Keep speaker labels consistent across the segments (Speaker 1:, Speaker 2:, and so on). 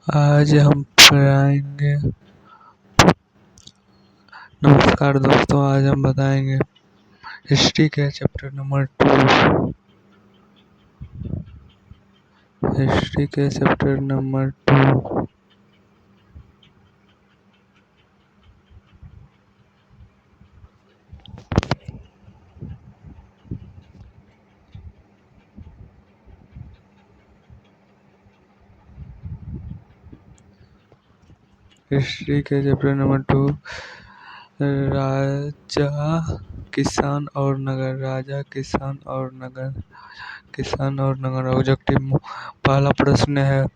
Speaker 1: आज हम पढ़ाएंगे। नमस्कार दोस्तों, आज हम बताएंगे हिस्ट्री के चैप्टर नंबर 2। हिस्ट्री के चैप्टर नंबर 2। हिस्ट्री के चैप्टर नंबर 2। राजा, किसान और नगर। राजा, किसान और नगर। किसान और नगर। ऑब्जेक्टिव पहला प्रश्न है,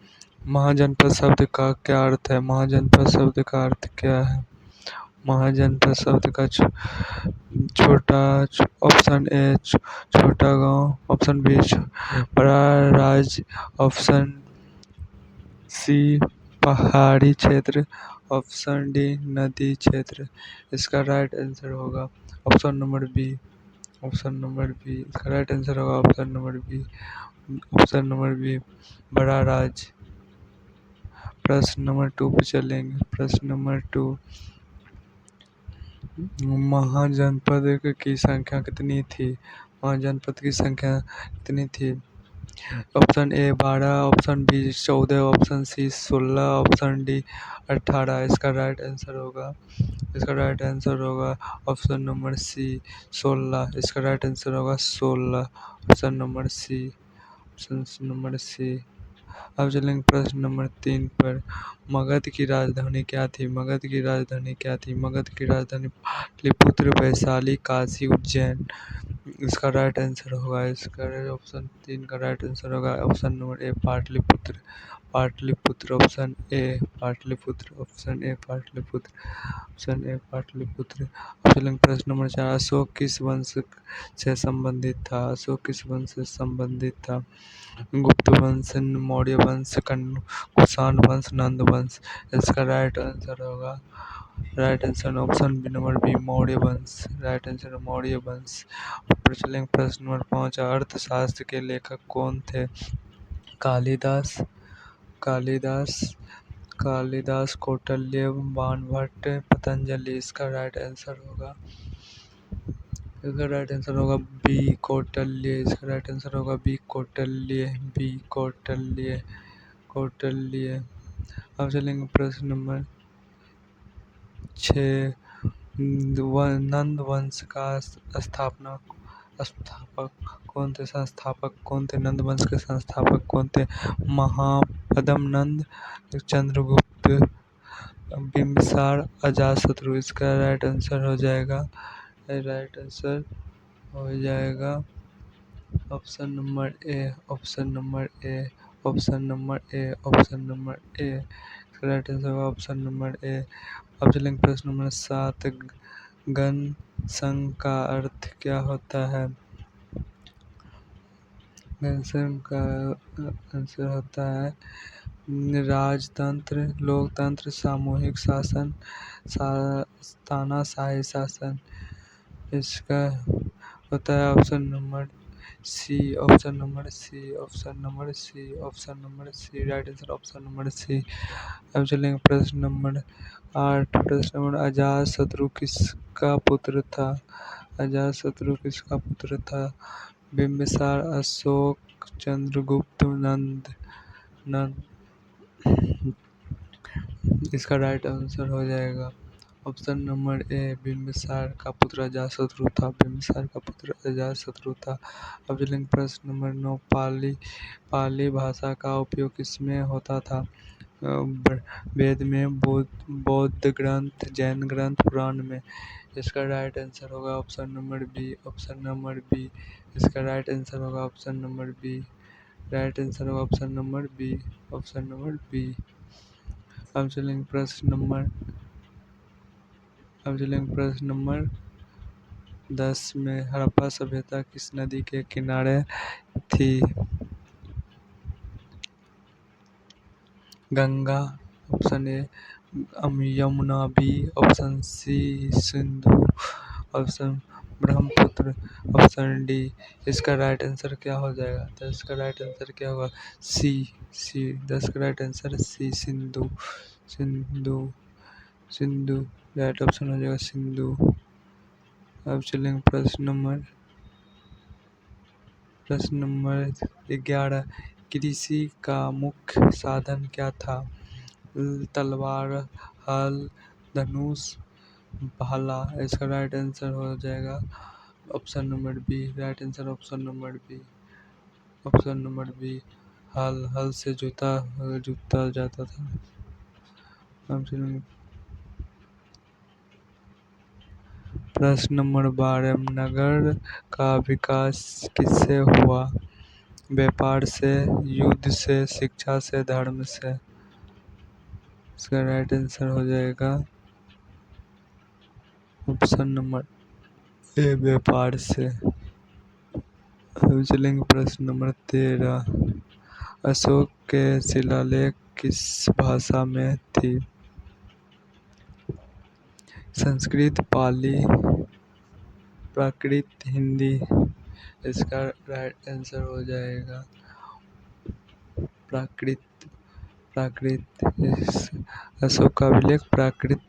Speaker 1: महाजनपद शब्द का क्या अर्थ है? महाजनपद शब्द का अर्थ क्या है? महाजनपद शब्द का छोटा, ऑप्शन ए छोटा गांव, ऑप्शन बी बड़ा राज्य, ऑप्शन सी पहाड़ी क्षेत्र, ऑप्शन डी नदी क्षेत्र। इसका राइट आंसर होगा option number B. Option number B इसका राइट आंसर होगा option number B. Option number B बड़ा राज्य। प्रश्न नंबर 2 पे चलेंगे। प्रश्न नंबर 2, महाजनपद की संख्या कितनी थी? महाजनपद की संख्या कितनी थी? Option A 12, option B 14, option C 16, option D 18। इसका राइट आंसर होगा ऑप्शन नंबर सी 16। इसका राइट आंसर होगा 16, option number C. Option number C. अब चलेंगे प्रश्न नंबर 3 पर। मगध की राजधानी क्या थी? मगध की राजधानी क्या थी? मगध की राजधानी पाटलिपुत्र, वैशाली, काशी, उज्जैन। इसका राइट आंसर होगा, इसका ऑप्शन 3 का राइट आंसर होगा option number A Pataliputra. Pataliputra, option A Pataliputra, option A Pataliputra, option A Pataliputra. चलेंगे प्रश्न नंबर 4। अशोक किस वंश से संबंधित था? अशोक किस वंश से संबंधित था? गुप्त वंश, मौर्य वंश, कुषाण वंश, नंद वंश। इसका right answer option B number B Maurya वंश। राइट आंसर मौर्य वंश। चलेंगे प्रश्न नंबर 5। अर्थशास्त्र के लेखक कौन थे? कालिदास, कौटिल्य, बाणभट्ट, पतंजलि। इसका राइट आंसर होगा बी कौटिल्य। इसका राइट आंसर होगा बी कौटिल्य। अब चलेंगे प्रश्न नंबर 6। नंद वंश का संस्थापक कौन थे? नंद वंश के संस्थापक कौन थे? महापद्म नंद, चंद्रगुप्त, बिंबिसार, अजातशत्रु। इसका राइट आंसर हो जाएगा option number A. Right answer होगा ऑप्शन नंबर ए। अब चलेंगे प्रश्न नंबर 7। गण संघ का अर्थ क्या होता है? गण संघ का आंसर होता है राजतंत्र, लोकतंत्र, सामूहिक शासन, तानाशाही शासन। इसका होता है option number C. Right answer option number C. अब चलेंगे प्रश्न नंबर 8। प्रश्न नंबर अजातशत्रु किसका पुत्र था? बिंबिसार, अशोक, चंद्रगुप्त, नंद। इसका राइट आंसर हो जाएगा ऑप्शन नंबर ए बिंबिसार का पुत्र अजातशत्रु था। अब चलेंगे प्रश्न नंबर 9। पाली भाषा का उपयोग किसमें होता था? वेद में, बौद्ध ग्रंथ, जैन ग्रंथ, पुराण में। इसका राइट आंसर होगा ऑप्शन नंबर बी। इसका राइट आंसर होगा ऑप्शन नंबर बी। अब चलेंगे प्रश्न नंबर 10 में। हड़प्पा सभ्यता किस नदी के किनारे थी? Ganga, option A Yamuna, B option C Sindhu, option Brahmaputra. Option D. इसका राइट आंसर क्या हो जाएगा? तो इसका राइट आंसर क्या होगा? सी। सी। इसका right answer C, Sindhu. Sindhu. Sindhu right option हो जाएगा, सिंधु। अब चलेंगे प्रश्न नंबर 11। कृषि का मुख्य साधन क्या था? तलवार, हल, धनुष, भाला। इसका राइट आंसर हो जाएगा option number B. Right answer option number B. Option number B. हल। हल से जोता जाता था। अब चलेंगे प्रश्न नंबर 12। नगर का विकास किससे हुआ? व्यापार से, युद्ध से, शिक्षा से, धर्म से। इसका राइट आंसर हो जाएगा ऑप्शन नंबर ए, व्यापार से। अब चलेंगे प्रश्न नंबर 13। अशोक के शिलालेख किस भाषा में थी? संस्कृत, पाली, प्राकृत, हिंदी। इसका राइट आंसर हो जाएगा प्राकृत। प्राकृत। अशोक का अभिलेख प्राकृत।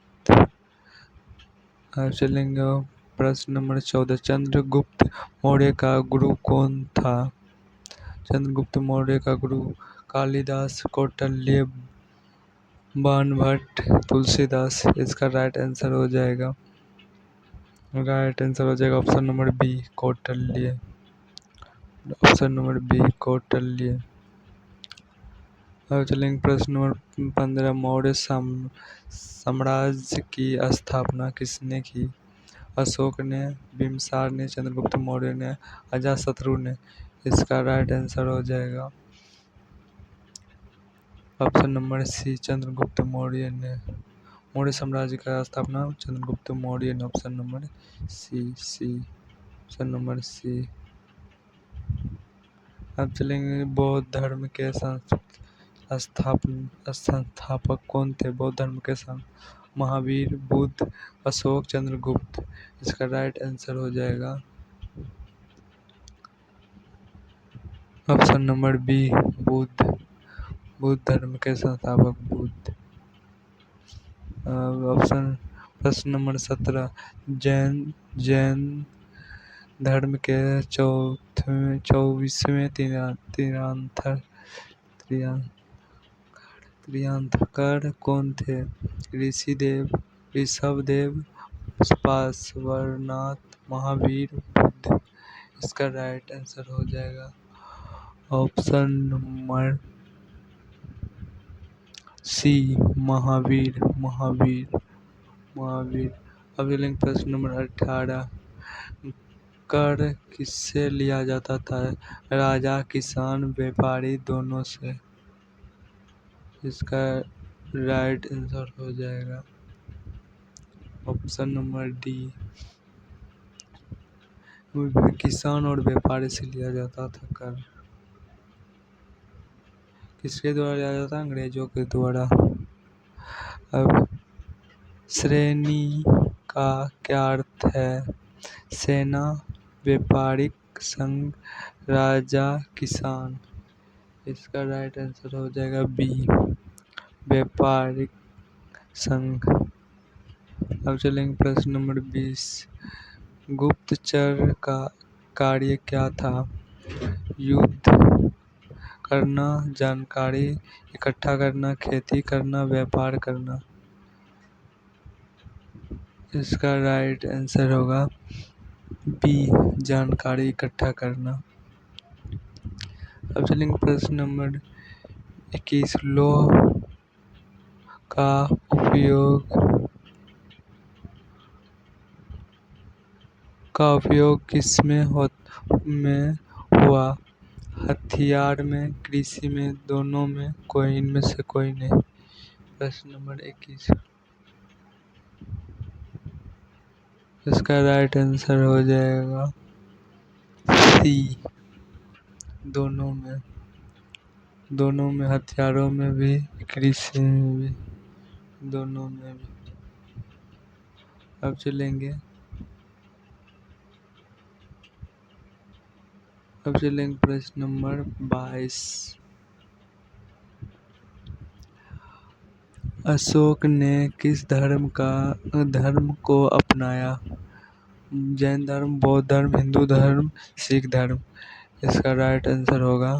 Speaker 1: अब चलेंगे प्रश्न नंबर 14। चंद्रगुप्त मौर्य का गुरु कौन था? चंद्रगुप्त मौर्य का गुरु कालिदास, कौटिल्य, बाणभट्ट, तुलसीदास। इसका राइट आंसर हो जाएगा option number B, Kautilya. Option number B, Kautilya. अब चलेंगे प्रश्न नंबर 15। मौर्य साम्राज्य की स्थापना किसने की? अशोक ने, बिम्बिसार ने, चंद्रगुप्त मौर्य ने, अजातशत्रु ने। इसका राइट आंसर हो जाएगा option number C, Chandragupta Maurya ने। मौर्य साम्राज्य का स्थापना चंद्रगुप्त मौर्य ने। Option number C. C. Option number C. अब चलेंगे बौद्ध धर्म के संस्थापक कौन थे? बौद्ध धर्म के महावीर, बुद्ध, अशोक, चंद्रगुप्त। इसका राइट आंसर हो जाएगा option number B, Buddha. Buddha धर्म के संस्थापक बुद्ध। ऑप्शन प्रश्न नंबर 17। जैन धर्म के 24वें तीर्थंकर कौन थे? ऋषभदेव, पार्श्वनाथ, महावीर, बुद्ध। इसका राइट आंसर हो जाएगा option number C, Mahavir. Mahavir. Mahavir. अब चलेंगे प्रश्न नंबर 18। कर किससे लिया जाता था? राजा, किसान, व्यापारी, दोनों से। इसका राइट आंसर हो जाएगा ऑप्शन नंबर डी, किसान और व्यापारी से लिया जाता था कर। किसके द्वारा लिया जाता? अंग्रेजों के द्वारा। अब श्रेणी का क्या अर्थ है? सेना, व्यापारिक संघ, राजा, किसान। इसका राइट आंसर हो जाएगा बी, व्यापारिक संघ। अब चलेंगे प्रश्न नंबर 20। गुप्तचर का कार्य क्या था? युद्ध करना, जानकारी इकट्ठा करना, खेती करना, व्यापार करना। इसका राइट आंसर होगा बी, जानकारी इकट्ठा करना। अब चलेंगे प्रश्न नंबर 21। लौह का उपयोग किस में हुआ? हथियार में, कृषि में, दोनों में, कोई इनमें से कोई नहीं। प्रश्न नंबर 21। इसका राइट आंसर हो जाएगा सी, दोनों में। दोनों में, हथियारों में भी, कृषि में भी, दोनों में भी। अब चलेंगे अब चलेंगे प्रश्न नंबर 22। अशोक ने किस धर्म को अपनाया? जैन धर्म, बौद्ध धर्म, हिंदू धर्म, सिख धर्म। इसका राइट आंसर होगा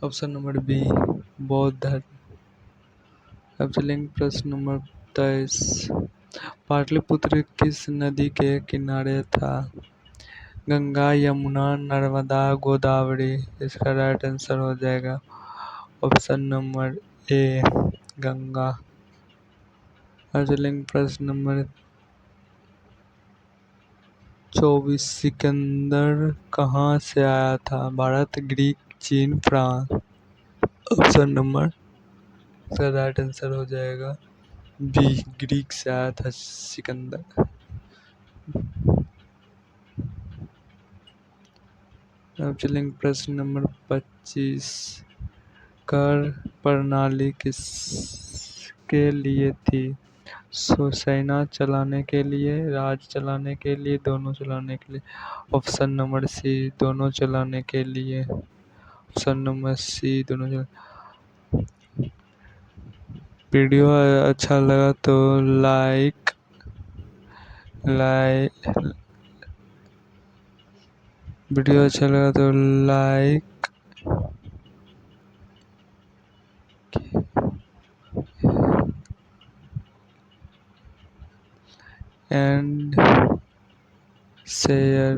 Speaker 1: ऑप्शन नंबर बी, बौद्ध धर्म। अब चलेंगे प्रश्न नंबर 23। पाटलिपुत्र किस नदी के किनारे था? गंगा, यमुना, नर्मदा, गोदावरी। इसका राइट आंसर हो जाएगा ऑप्शन नंबर ए, गंगा। अब चलेंगे प्रश्न नंबर 24। सिकंदर कहाँ से आया था? भारत, ग्रीक, चीन, फ्रांस। ऑप्शन नंबर इसका राइट आंसर हो जाएगा बी, ग्रीक से आया था सिकंदर। अब चलेंगे प्रश्न नंबर 25। कर प्रणाली किसके लिए थी? सेना चलाने के लिए, राज चलाने के लिए, दोनों चलाने के लिए। ऑप्शन नंबर सी, दोनों चलाने के लिए। ऑप्शन नंबर सी, दोनों वीडियो अच्छा लगा तो लाइक वीडियो अच्छा लगा तो लाइक एंड शेयर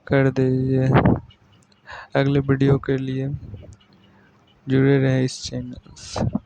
Speaker 1: कर दीजिए। अगले वीडियो के लिए जुड़े रहें इस चैनल से।